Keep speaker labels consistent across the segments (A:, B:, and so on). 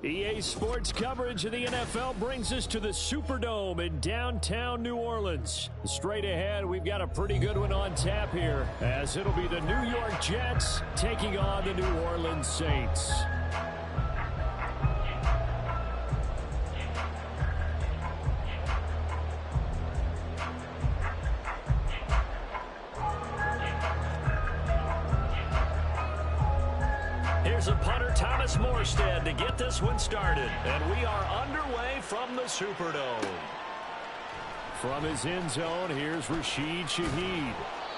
A: EA Sports coverage of the NFL brings us to the Superdome in downtown New Orleans. Straight ahead, we've got a pretty good one on tap here, as it'll be the New York Jets taking on the New Orleans Saints. Here's a punter, Thomas Morstead, to get this one started. And we are underway from the Superdome. From his end zone, here's Rashid Shaheed.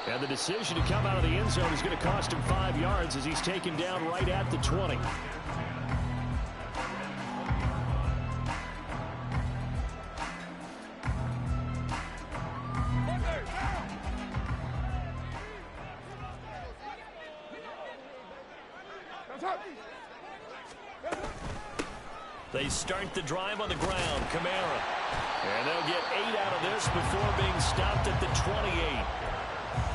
A: And the decision to come out of the end zone is going to cost him 5 yards as he's taken down right at the 20. They start the drive on the ground. Kamara. And they'll get 8 out of this before being stopped at the 28.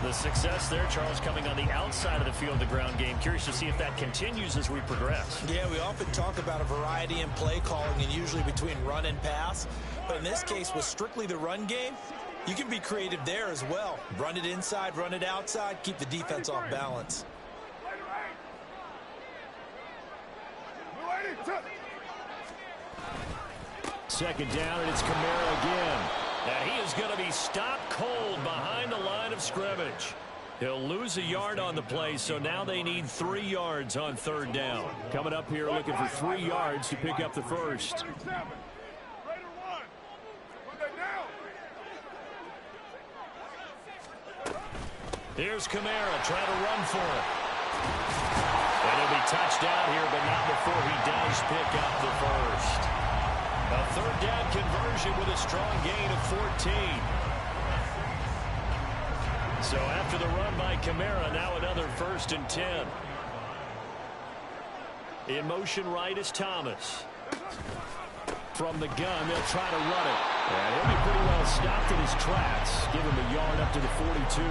A: The success there, Charles, coming on the outside of the field, the ground game. Curious to see if that continues as we progress.
B: Yeah, we often talk about a variety in play calling and usually between run and pass. But in this case, with strictly the run game, you can be creative there as well. Run it inside, run it outside, keep the defense off balance.
A: Second down, and it's Kamara again. And he is going to be stopped cold behind the line of scrimmage. He'll lose a yard on the play, so now they need 3 yards on third down. Coming up here looking for 3 yards to pick up the first. Here's Kamara trying to run for it. And he'll be touched down here, but not before he does pick up the first. A third down conversion with a strong gain of 14. So after the run by Kamara, now another 1st and 10. In motion right is Thomas. From the gun, they'll try to run it. And he'll be pretty well stopped in his tracks. Give him a yard up to the 42.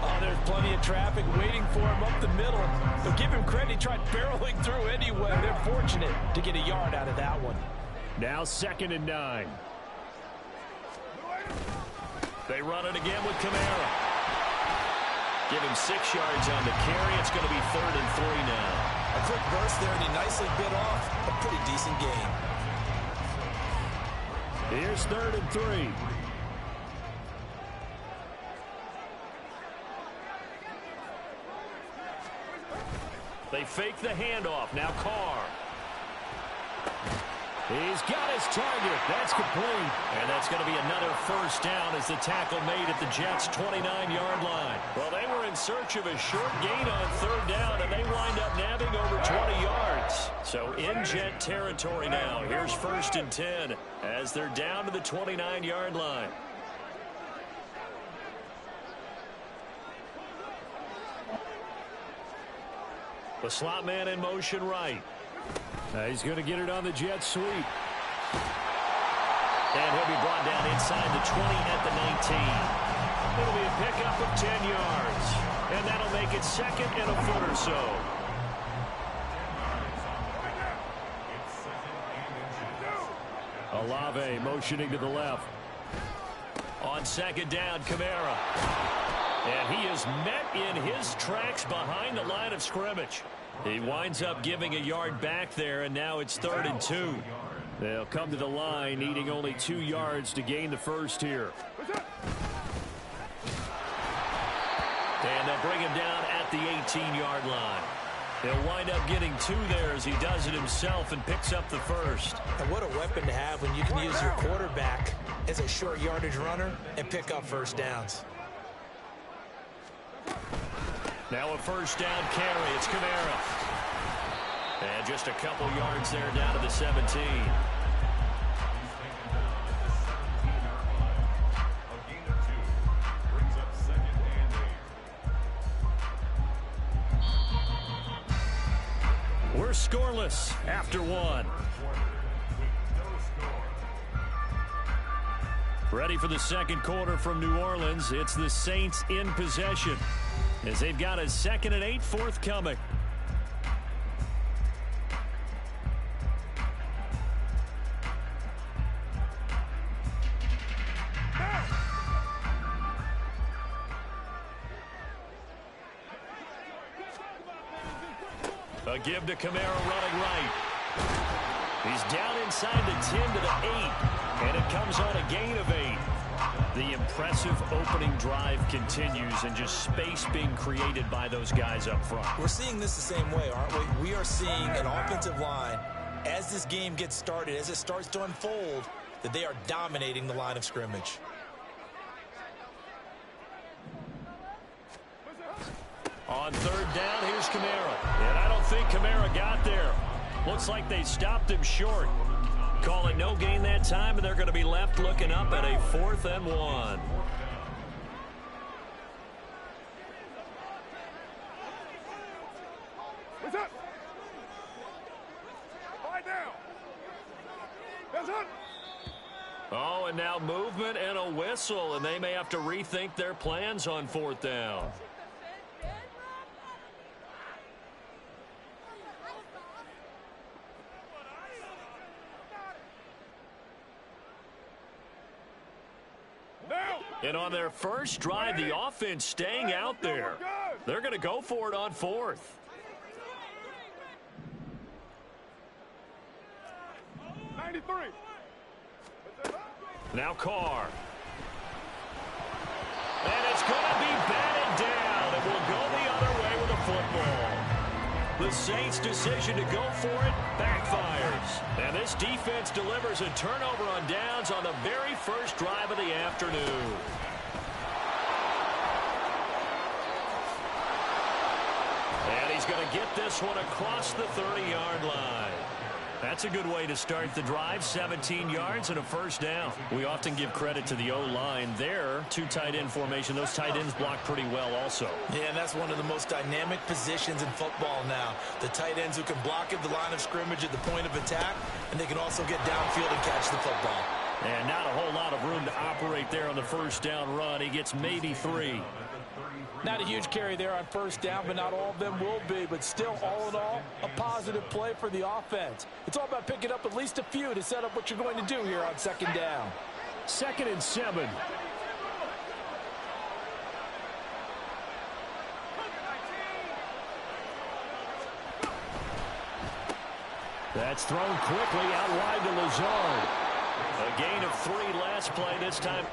B: Oh, there's plenty of traffic waiting for him up the middle. But give him credit, he tried barreling through anyway. They're fortunate to get a yard out of that one.
A: Now 2nd and 9. They run it again with Kamara. Give him 6 yards on the carry. It's going to be 3rd and 3 now.
B: A quick burst there, and he nicely bit off a pretty decent gain.
A: Here's 3rd and 3. They fake the handoff. Now Carr. He's got his target. That's complete. And that's going to be another 1st down as the tackle made at the Jets' 29-yard line. Well, they were in search of a short gain on 3rd down, and they wind up nabbing over 20 yards. So in Jet territory now. Here's 1st and 10 as they're down to the 29-yard line. The slot man in motion right. He's going to get it on the jet sweep. And he'll be brought down inside the 20 at the 19. It'll be a pickup of 10 yards. And that'll make it 2nd and a foot or so. Olave motioning to the left. On 2nd down, Kamara. And he is met in his tracks behind the line of scrimmage. He winds up giving a yard back there, and now it's 3rd and 2. They'll come to the line, needing only 2 yards to gain the first here. And they'll bring him down at the 18-yard line. He'll wind up getting 2 there as he does it himself and picks up the first.
B: And what a weapon to have when you can use your quarterback as a short yardage runner and pick up 1st downs.
A: Now a 1st down carry. It's Kamara. And just a couple yards there down to the 17. We're scoreless after 1. Ready for the 2nd quarter from New Orleans. It's the Saints in possession as they've got a 2nd and 8 forthcoming. A give to Kamara running right. He's down inside the 10 to the 8. And it comes on a gain of 8. The impressive opening drive continues and just space being created by those guys up front.
B: We're seeing this the same way, aren't we? We are seeing an offensive line, as this game gets started, as it starts to unfold, that they are dominating the line of scrimmage.
A: On third down, here's Kamara. And I don't think Kamara got there. Looks like they stopped him short. Call it no gain that time, and they're going to be left looking up at a 4th and 1.
C: What's up? Lie down. That's up.
A: Oh, and now movement and a whistle, and they may have to rethink their plans on 4th down. And on their first drive, the offense staying out there. They're going to go for it on 4th. Now Carr. And it's going to be batted down. It will go the other way with a football. The Saints' decision to go for it backfires. And this defense delivers a turnover on downs on the very first drive of the afternoon. And he's going to get this one across the 30-yard line. That's a good way to start the drive. 17 yards and a first down. We often give credit to the O-line there. 2 tight end formation. Those tight ends block pretty well also.
B: Yeah, and that's one of the most dynamic positions in football now. The tight ends who can block at the line of scrimmage at the point of attack, and they can also get downfield and catch the football.
A: And not a whole lot of room to operate there on the first down run. He gets maybe 3.
D: Not a huge carry there on first down, but not all of them will be. But still, all in all, a positive play for the offense. It's all about picking up at least a few to set up what you're going to do here on second down.
A: 2nd and 7. That's thrown quickly out wide to Lazard. A gain of 3 last play this time.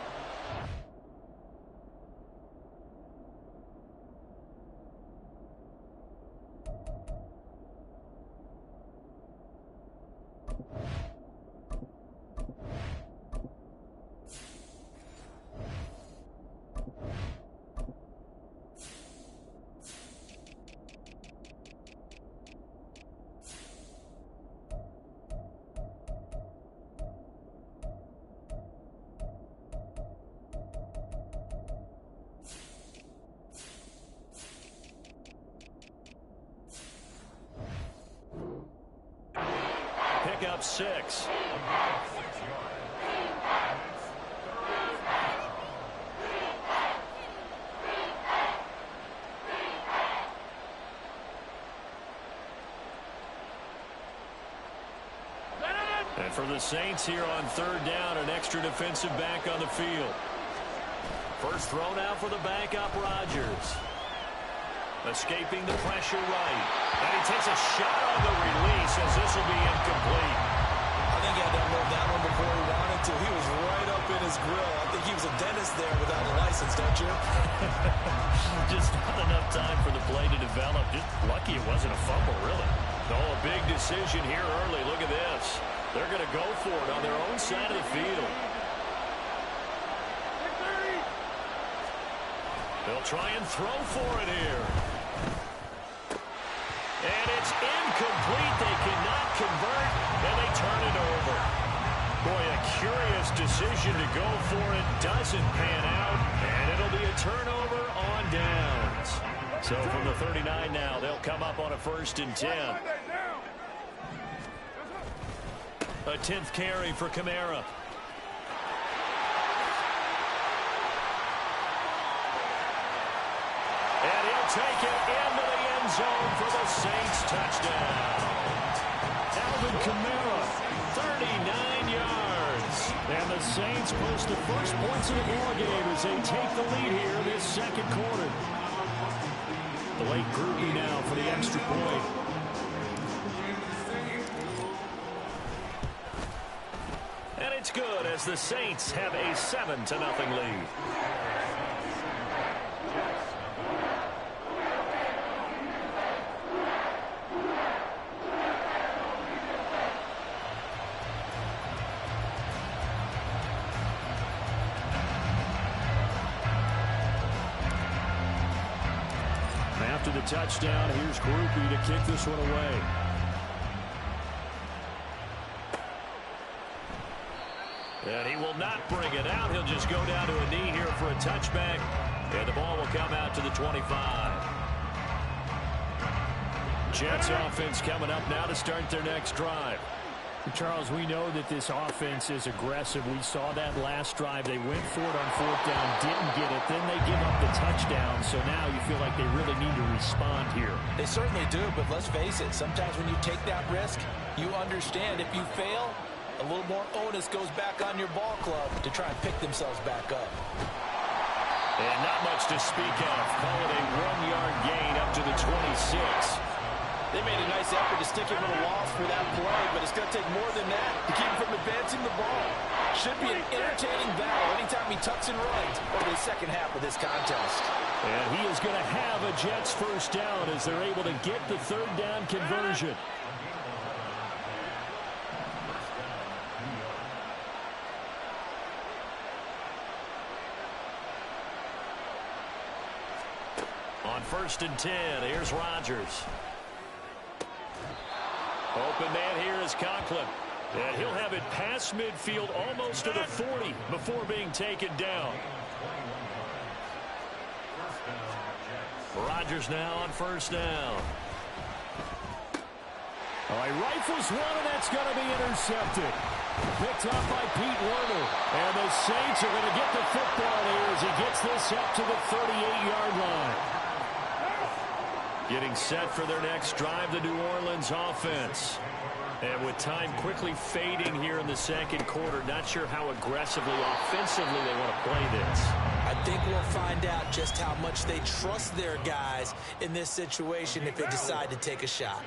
A: Pick up 6. And for the Saints here on third down, an extra defensive back on the field. First throw now for the backup, Rodgers. Escaping the pressure right. And he takes a shot on the release as this will be incomplete.
B: I think he had that roll down one before he wanted to. He was right up in his grill. I think he was a dentist there without a license, don't you?
A: Just not enough time for the play to develop. Just lucky it wasn't a fumble, really. Oh, a big decision here early. Look at this. They're going to go for it on their own side of the field. They'll try and throw for it here. And it's incomplete. They cannot convert, and they turn it over. Boy, a curious decision to go for it. Doesn't pan out, and it'll be a turnover on downs. So from the 39 now, they'll come up on a 1st and 10. A 10th carry for Kamara. And he'll take it into the end zone for the Saints touchdown. Alvin Kamara, 39 yards. And the Saints post the first points of the ball game as they take the lead here this second quarter. The late Groovy now for the extra point. as the Saints have a 7-0 lead. After the touchdown, here's Groupie to kick this one away. And he will not bring it out. He'll just go down to a knee here for a touchback. And the ball will come out to the 25. Jets offense coming up now to start their next drive.
E: Charles, we know that this offense is aggressive. We saw that last drive. They went for it on 4th down, didn't get it. Then they give up the touchdown. So now you feel like they really need to respond here.
D: They certainly do, but let's face it. Sometimes when you take that risk, you understand if you fail, a little more onus goes back on your ball club to try and pick themselves back up.
A: And not much to speak of. Call it a 1-yard gain up to the 26.
D: They made a nice effort to stick him in a loss for that play, but it's going to take more than that to keep him from advancing the ball. Should be an entertaining battle anytime he tucks and runs over the second half of this contest.
A: And he is going to have a Jets first down as they're able to get the 3rd down conversion. On 1st and 10, here's Rodgers. Open man here is Conklin. And he'll have it past midfield almost to the 40 before being taken down. Rodgers now on 1st down. Oh, he rifles one, and that's going to be intercepted. Picked up by Pete Werner. And the Saints are going to get the football here as he gets this up to the 38-yard line. Getting set for their next drive, the New Orleans offense. And with time quickly fading here in the 2nd quarter, not sure how aggressively, offensively they want to play this.
B: I think we'll find out just how much they trust their guys in this situation if they decide to take a shot.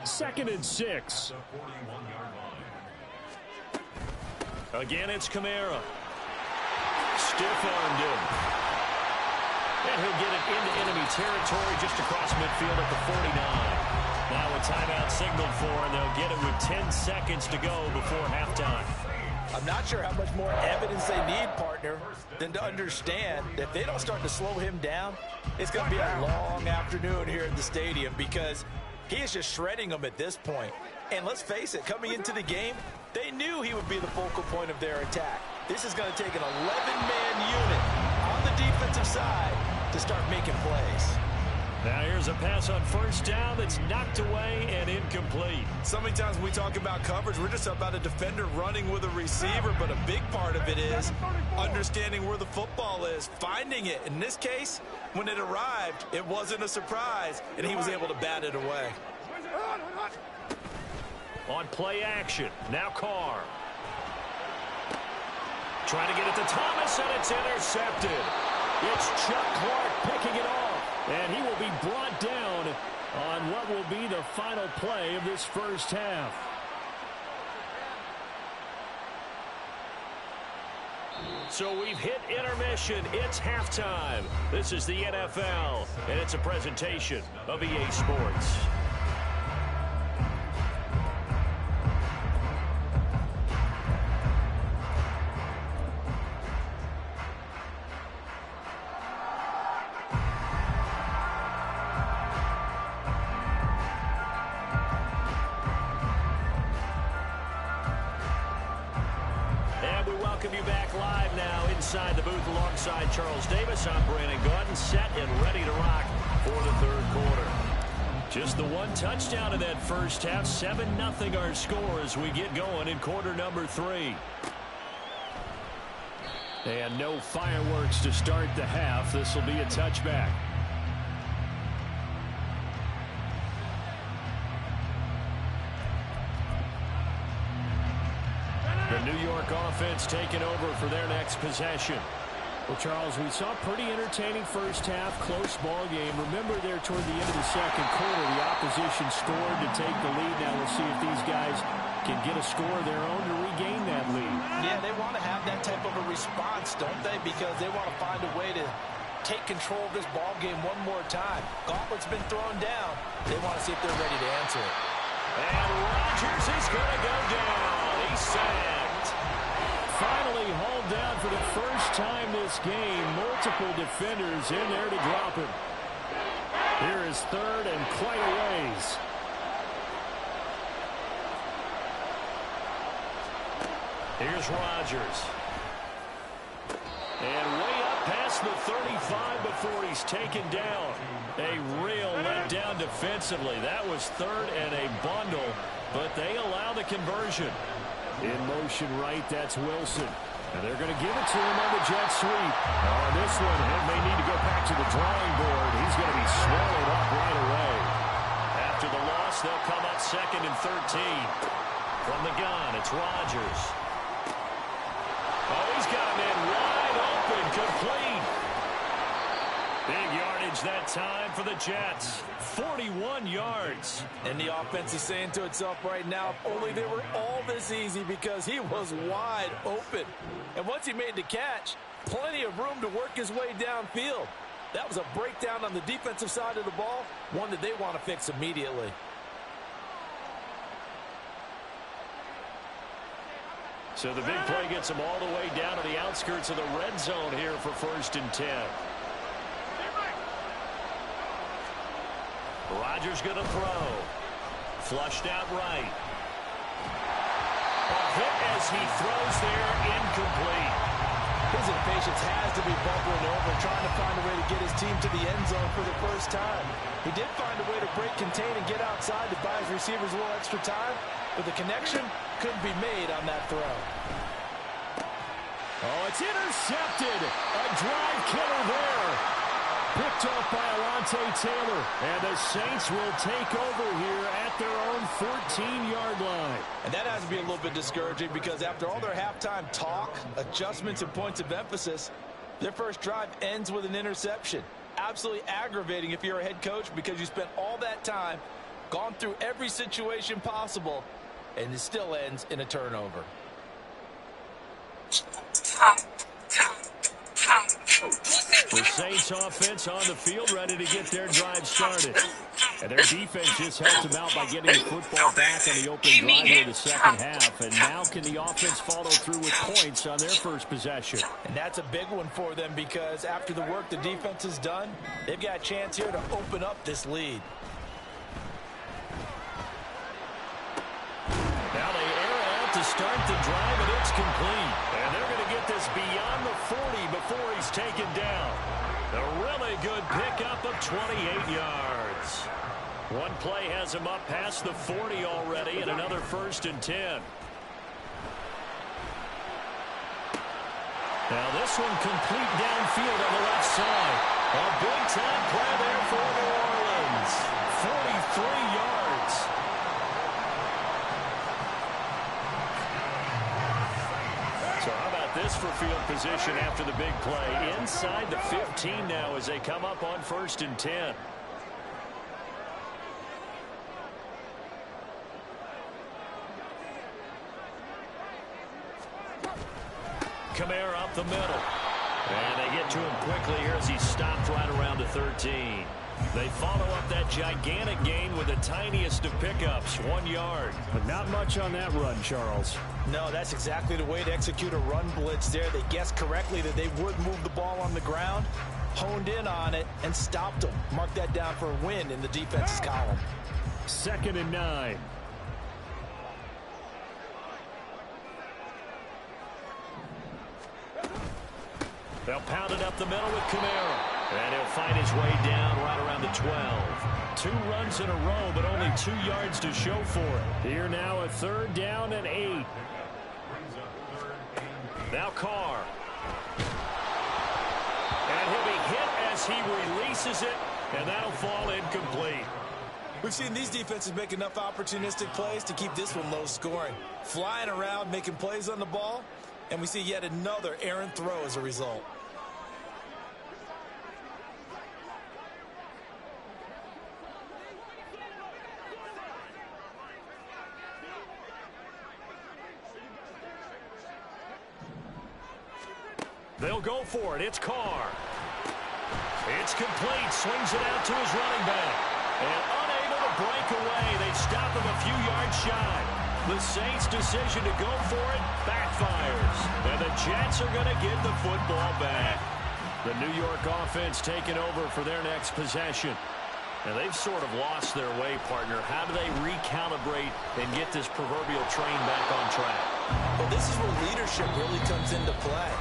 A: 2nd and 6. Again, it's Kamara. Stiff-armed him. And he'll get it into enemy territory just across midfield at the 49. Now a timeout signaled for, and they'll get it with 10 seconds to go before halftime.
D: I'm not sure how much more evidence they need, partner, than to understand that if they don't start to slow him down, it's going to be a long afternoon here at the stadium because he is just shredding them at this point. And let's face it, coming into the game, they knew he would be the focal point of their attack. This is going to take an 11-man unit on the defensive side to start making plays.
A: Now here's a pass on 1st down that's knocked away and incomplete.
B: So many times when we talk about coverage, we're just about a defender running with a receiver, but a big part of it is understanding where the football is, finding it. In this case, when it arrived, it wasn't a surprise, and he was able to bat it away.
A: On play action, now Carr. Trying to get it to Thomas, and it's intercepted. It's Chuck Clark picking it off, and he will be brought down on what will be the final play of this first half. So we've hit intermission. It's halftime. This is the NFL, and it's a presentation of EA Sports. Inside the booth alongside Charles Davis, I'm Brandon Gaudin, set and ready to rock for the 3rd quarter. Just the one touchdown in that first half, 7-0 our score as we get going in quarter number 3. And no fireworks to start the half. This will be a touchback. The New York offense taking over for their next possession.
E: Well, Charles, we saw a pretty entertaining first half, close ball game. Remember there toward the end of the second quarter, the opposition scored to take the lead. Now we'll see if these guys can get a score of their own to regain that lead.
D: Yeah, they want to have that type of a response, don't they? Because they want to find a way to take control of this ball game one more time. Gauntlet's been thrown down. They want to see if they're ready to answer it.
A: And Rodgers is going to go down. He's sacked.
E: Finally hauled down for the first time this game. Multiple defenders in there to drop him. Here is third and quite a ways.
A: Here's Rodgers. And way up past the 35 before he's taken down. A real letdown defensively. That was third and a bundle, but they allow the conversion.
E: In motion right, that's Wilson. And they're going to give it to him on the jet sweep. On this one, he may need to go back to the drawing board. He's going to be swallowed up right away.
A: After the loss, they'll come up 2nd and 13. From the gun, it's Rodgers. Oh, he's got him in wide open, complete. Big yardage that time for the Jets. 41 yards.
D: And the offense is saying to itself right now, if only they were all this easy, because he was wide open. And once he made the catch, plenty of room to work his way downfield. That was a breakdown on the defensive side of the ball, one that they want to fix immediately.
A: So the big play gets him all the way down to the outskirts of the red zone here for 1st and 10. Rodgers going to throw. Flushed out right. A hit as he throws there, incomplete.
D: His impatience has to be bubbling over, trying to find a way to get his team to the end zone for the first time. He did find a way to break, contain, and get outside to buy his receivers a little extra time, but the connection couldn't be made on that throw.
E: Oh, it's intercepted. A drive killer there. Picked off by Alontae Taylor. And the Saints will take over here at their own 14-yard line.
D: And that has to be a little bit discouraging, because after all their halftime talk, adjustments, and points of emphasis, their first drive ends with an interception. Absolutely aggravating if you're a head coach, because you spent all that time, gone through every situation possible, and it still ends in a turnover.
A: The Saints offense on the field, ready to get their drive started. And their defense just helped them out by getting the football back on the open drive in the second half. And now can the offense follow through with points on their first possession?
D: And that's a big one for them, because after the work the defense has done, they've got a chance here to open up this lead.
A: Now they air it out to start the drive, and it's complete. And they're going to get this beyond the 40 before he's taken down. A really good pickup of 28 yards. One play has him up past the 40 already, and another 1st and 10. Now this one complete downfield on the left side. A big-time play there for New Orleans. 43 yards. So how about this for field position after the big play? Inside the 15 now as they come up on 1st and 10. Kamara up the middle. And they get to him quickly here as he's stopped right around the 13. They follow up that gigantic gain with the tiniest of pickups, 1 yard.
E: But not much on that run, Charles.
D: No, that's exactly the way to execute a run blitz there. They guessed correctly that they would move the ball on the ground, honed in on it, and stopped them. Mark that down for a win in the defense's column.
E: 2nd and 9.
A: They'll pound it up the middle with Kamara. And he'll find his way down right around the 12. 2 runs in a row, but only 2 yards to show for it.
E: Here now a 3rd down and 8.
A: Now Carr. And he'll be hit as he releases it, and that'll fall incomplete.
B: We've seen these defenses make enough opportunistic plays to keep this one low scoring. Flying around, making plays on the ball, and we see yet another errant throw as a result.
A: They'll go for it. It's Carr. It's complete. Swings it out to his running back. And unable to break away. They stop him a few yards shy. The Saints' decision to go for it backfires. And the Jets are going to get the football back. The New York offense taking over for their next possession. And they've sort of lost their way, partner. How do they recalibrate and get this proverbial train back on track?
B: Well, this is where leadership really comes into play.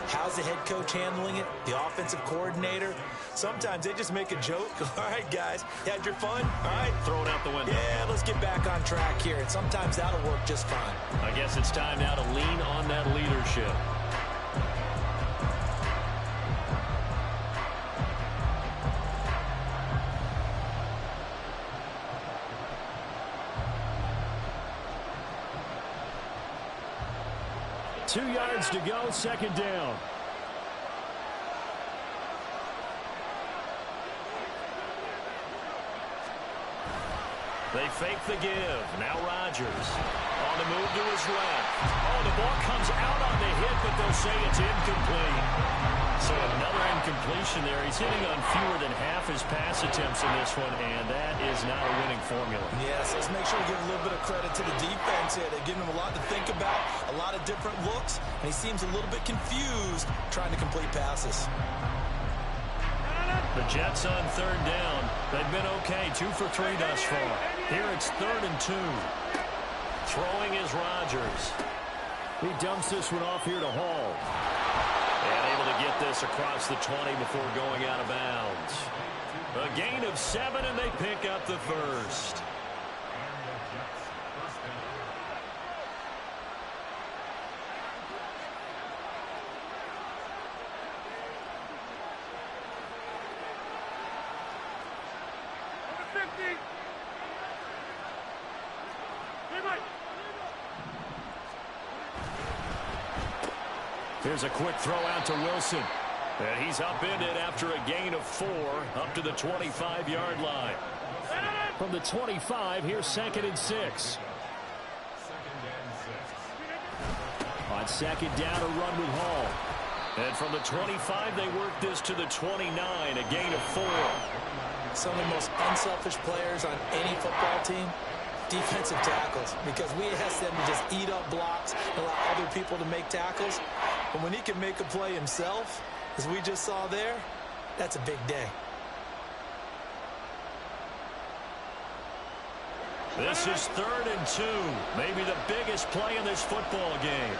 B: How's the head coach handling it? The offensive coordinator? Sometimes they just make a joke. All right, guys, you had your fun? All right.
A: Throw it out the window.
B: Yeah, let's get back on track here. And sometimes that'll work just fine.
A: I guess it's time now to lean on that leadership.
E: Two yards to go, second down.
A: They fake the give. Now Rodgers on the move to his left. Oh, the ball comes out on the hit, but they'll say it's incomplete. So another incompletion there. He's hitting on fewer than half his pass attempts in this one, and that is not a winning formula.
B: Yes, let's make sure we give a little bit of credit to the defense here. They've given him a lot to think about, a lot of different looks, and he seems a little bit confused trying to complete passes.
A: The Jets on third down. They've been okay, 2 for 3 thus far. Here it's 3rd and 2. Throwing is Rodgers.
E: He dumps this one off here to Hall.
A: And able to get this across the 20 before going out of bounds. A gain of 7, and they pick up the first.
E: Here's a quick throw out to Wilson.
A: And he's upended after a gain of 4 up to the 25-yard line.
E: From the 25, here's 2nd and 6. On second down, a run with Hall.
A: And from the 25, they work this to the 29, a gain of 4.
B: Some of the most unselfish players on any football team, defensive tackles, because we ask them to just eat up blocks and allow other people to make tackles. But when he can make a play himself, as we just saw there, that's a big day.
A: This is 3rd and 2, maybe the biggest play in this football game.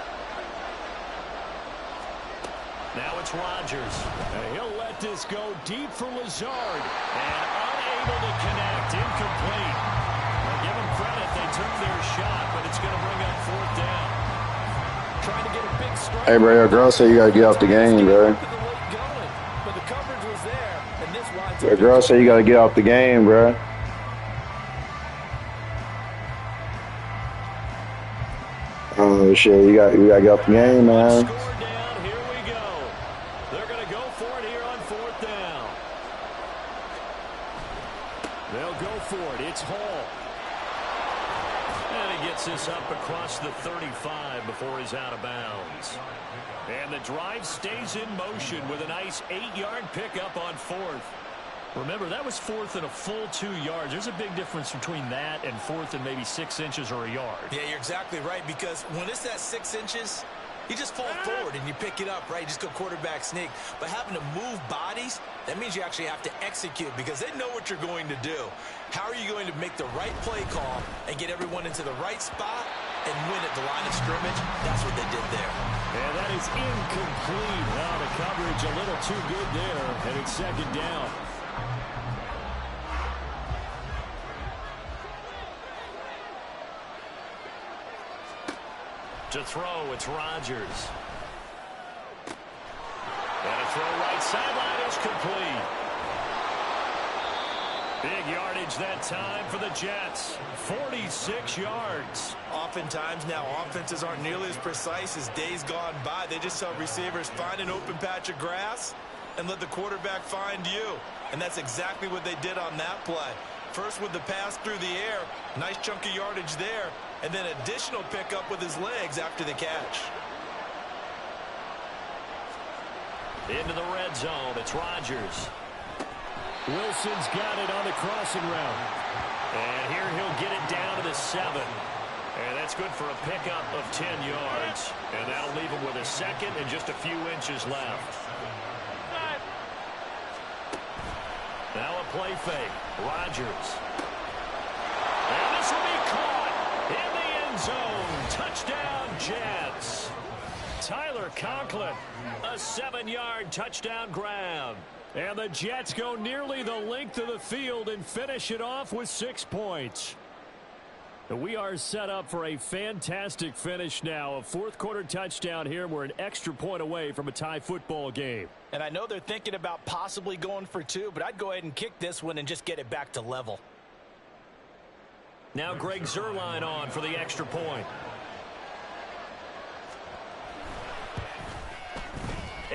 A: Now it's Rodgers.
E: And he'll let this go deep for Lazard.
A: And unable to connect, incomplete. Well, give them credit, they took their shot, but it's going to bring up 4th down.
B: Trying to get a big strike.
F: Hey, bro, your girl said you got to get off the game, bro.
B: But the coverage was there, and this winds up.
F: Your girl said you got to get off the game, bro. Oh, shit, you got to get off the game, man.
A: Score down, here we go. They're going to go for it here on 4th down.
E: They'll go for it. It's Hall.
A: And he gets this up across the 35 before he's out of bounds. And the drive stays in motion with a nice 8-yard pickup on 4th. Remember, that was 4th and a full 2 yards. There's a big difference between that and 4th and maybe 6 inches or a yard.
B: Yeah, you're exactly right, because when it's that 6 inches, you just fall forward and you pick it up, right? You just go quarterback sneak. But having to move bodies, that means you actually have to execute because they know what you're going to do. How are you going to make the right play call and get everyone into the right spot and win at the line of scrimmage? That's what they did there.
E: And that is incomplete. Now the coverage a little too good there, and it's 2nd down.
A: To throw, it's Rodgers. And a throw right sideline is complete. Big yardage that time for the Jets. 46 yards.
B: Oftentimes now offenses aren't nearly as precise as days gone by. They just tell receivers, find an open patch of grass and let the quarterback find you. And that's exactly what they did on that play. First with the pass through the air, nice chunk of yardage there, and then additional pickup with his legs after the catch.
A: Into the red zone, it's Rodgers.
E: Wilson's got it on the crossing route.
A: And here he'll get it down to the 7. And that's good for a pickup of 10 yards. And that'll leave him with a second and just a few inches left. Now a play fake. Rodgers. And this will be caught in the end zone. Touchdown, Jets. Tyler Conklin, a 7-yard touchdown grab.
E: And the Jets go nearly the length of the field and finish it off with 6 points. We are set up for a fantastic finish now. A fourth-quarter touchdown here. We're an extra point away from a tie football game.
D: And I know they're thinking about possibly going for 2, but I'd go ahead and kick this one and just get it back to level.
A: Now Greg Zuerlein on for the extra point.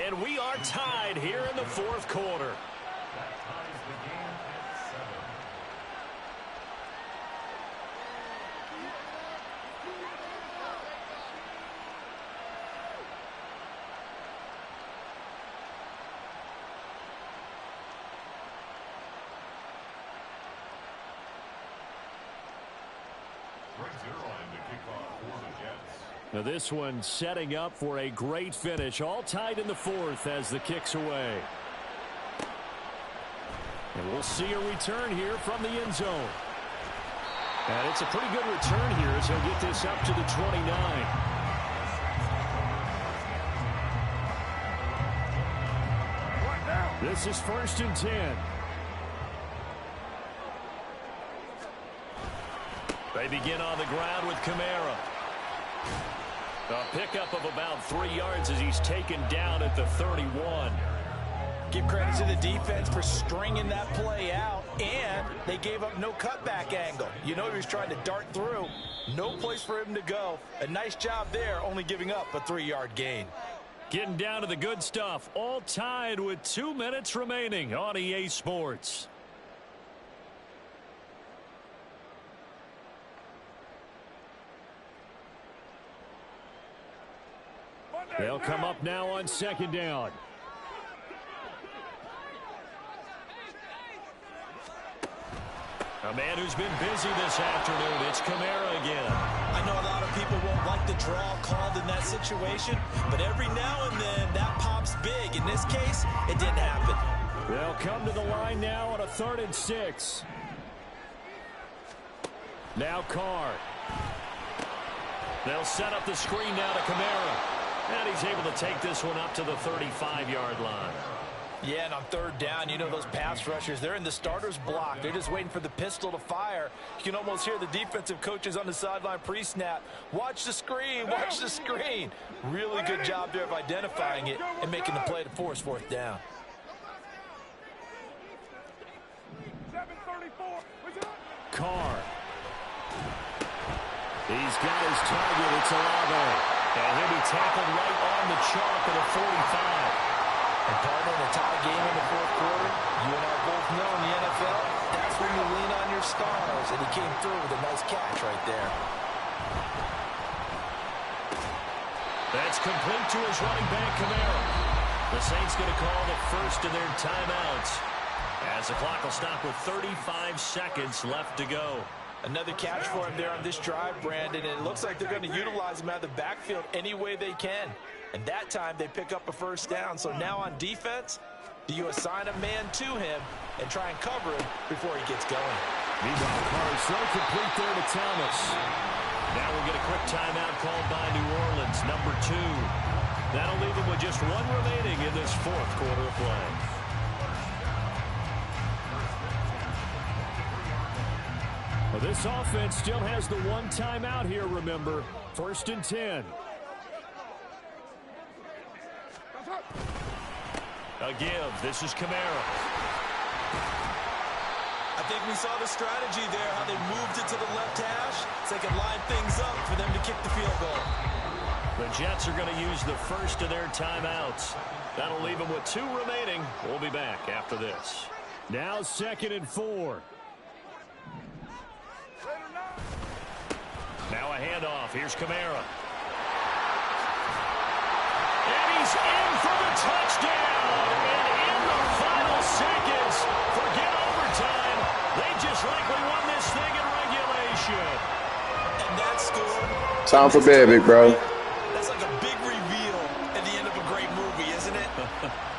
A: And we are tied here in the fourth quarter.
E: Now this one setting up for a great finish. All tied in the fourth as the kick's away. And we'll see a return here from the end zone. And it's a pretty good return here as he'll get this up to the 29. This is 1st and 10.
A: They begin on the ground with Kamara. A pickup of about 3 yards as he's taken down at the 31.
D: Give credit to the defense for stringing that play out, and they gave up no cutback angle. You know he was trying to dart through. No place for him to go. A nice job there, only giving up a 3-yard gain.
E: Getting down to the good stuff. All tied with 2 minutes remaining on EA Sports. They'll come up now on 2nd down.
A: A man who's been busy this afternoon. It's Kamara again.
B: I know a lot of people won't like the draw called in that situation, but every now and then that pops big. In this case, it didn't happen.
E: They'll come to the line now on a 3rd and 6. Now Carr.
A: They'll set up the screen now to Kamara. And he's able to take this one up to the 35-yard line.
D: Yeah, and on 3rd down, you know those pass rushers, they're in the starter's block. They're just waiting for the pistol to fire. You can almost hear the defensive coaches on the sideline pre-snap. Watch the screen, watch the screen. Really good job there of identifying it and making the play to force 4th down.
E: Carr. He's got his target. It's Olave.
A: And he'll be tackled right on the chalk at a 45.
D: And partner, in a tie game in the 4th quarter, you and I both know in the NFL, that's when you lean on your stars. And he came through with a nice catch right there.
A: That's complete to his running back, Kamara. The Saints going to call the first of their timeouts, as the clock will stop with 35 seconds left to go.
D: Another catch for him there on this drive, Brandon, and it looks like they're going to utilize him out of the backfield any way they can. And that time they pick up a 1st down. So now on defense, do you assign a man to him and try and cover him before he gets going?
E: Meanwhile, Carter's throw complete there to Thomas.
A: Now we'll get a quick timeout called by New Orleans, number 2. That'll leave them with just 1 remaining in this 4th quarter of play.
E: Well, this offense still has the 1 timeout here, remember. 1st and 10.
A: A give. This is Kamara.
B: I think we saw the strategy there, how they moved it to the left hash so they could line things up for them to kick the field goal.
A: The Jets are going to use the first of their timeouts. That'll leave them with 2 remaining. We'll be back after this.
E: Now 2nd and 4.
A: Now a handoff. Here's Kamara. And he's in for the touchdown.
F: Time for bed, big bro.
B: That's like a big reveal at the end of a great movie, isn't it?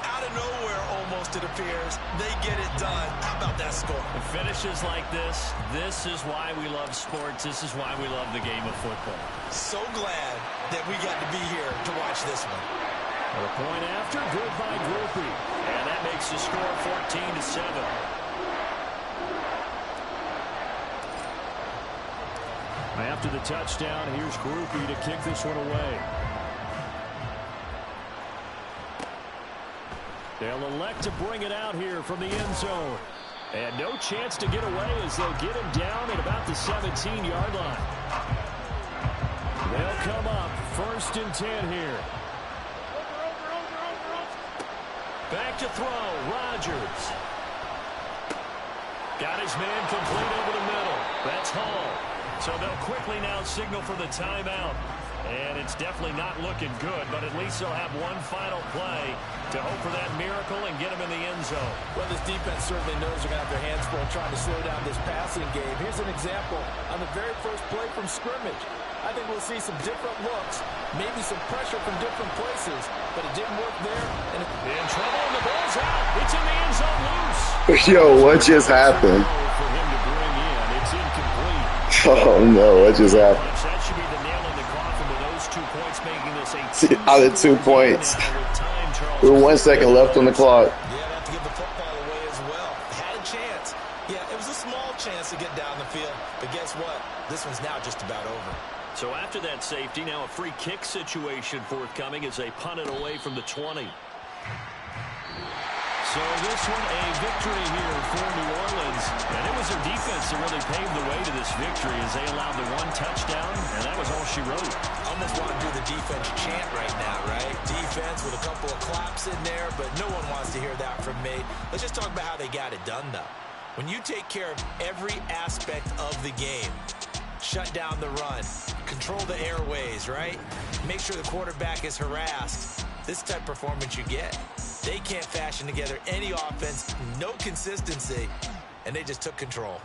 B: Out of nowhere, almost, it appears. They get it done. How about that score?
A: Finishes like this is why we love sports. This is why we love the game of football.
B: So glad that we got to be here to watch this one.
A: A point after, good by Groupie. And that makes the score 14-7. After the touchdown, here's Groupie to kick this one away. They'll elect to bring it out here from the end zone. And no chance to get away as they'll get him down at about the 17-yard line. They'll come up 1st and 10 here. Back to throw, Rodgers. Got his man complete over the middle. That's Hall. So they'll quickly now signal for the timeout. And it's definitely not looking good, but at least they'll have one final play to hope for that miracle and get him in the end zone.
D: Well, this defense certainly knows they're going to have their hands full trying to slow down this passing game. Here's an example on the very first play from scrimmage. I think we'll see some different looks, maybe some pressure from different places, but it didn't work there. And
A: in trouble, and the ball's out. It's in the end zone loose.
F: Yo, what just happened?
A: For him to bring in, it's incomplete.
F: Oh, no, what just happened?
A: That should be the nail in the coffin with those 2 points, making this a
F: Out of 2 points. With 1 second left on the clock.
B: Yeah, they have to give the football away as well. Had a chance. Yeah, it was a small chance to get down the field. But guess what? This one's now just about over.
A: So after that safety, now a free kick situation forthcoming as they punt it away from the 20. So this one a victory here for New Orleans. And it was their defense that really paved the way to this victory as they allowed the 1 touchdown, and that was all she wrote.
B: Almost want to do the defense chant right now, right? Defense with a couple of claps in there, but no one wants to hear that from me. Let's just talk about how they got it done, though. When you take care of every aspect of the game, shut down the run, control the airways, right? Make sure the quarterback is harassed. This type of performance you get. They can't fashion together any offense, no consistency, and they just took control.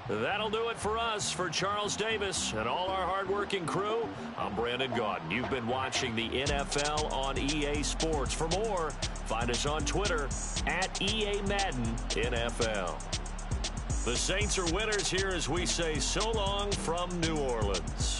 A: That'll do it for us. For Charles Davis and all our hardworking crew, I'm Brandon Gaudin. You've been watching the NFL on EA Sports. For more, find us on Twitter at EA Madden NFL. The Saints are winners here as we say so long from New Orleans.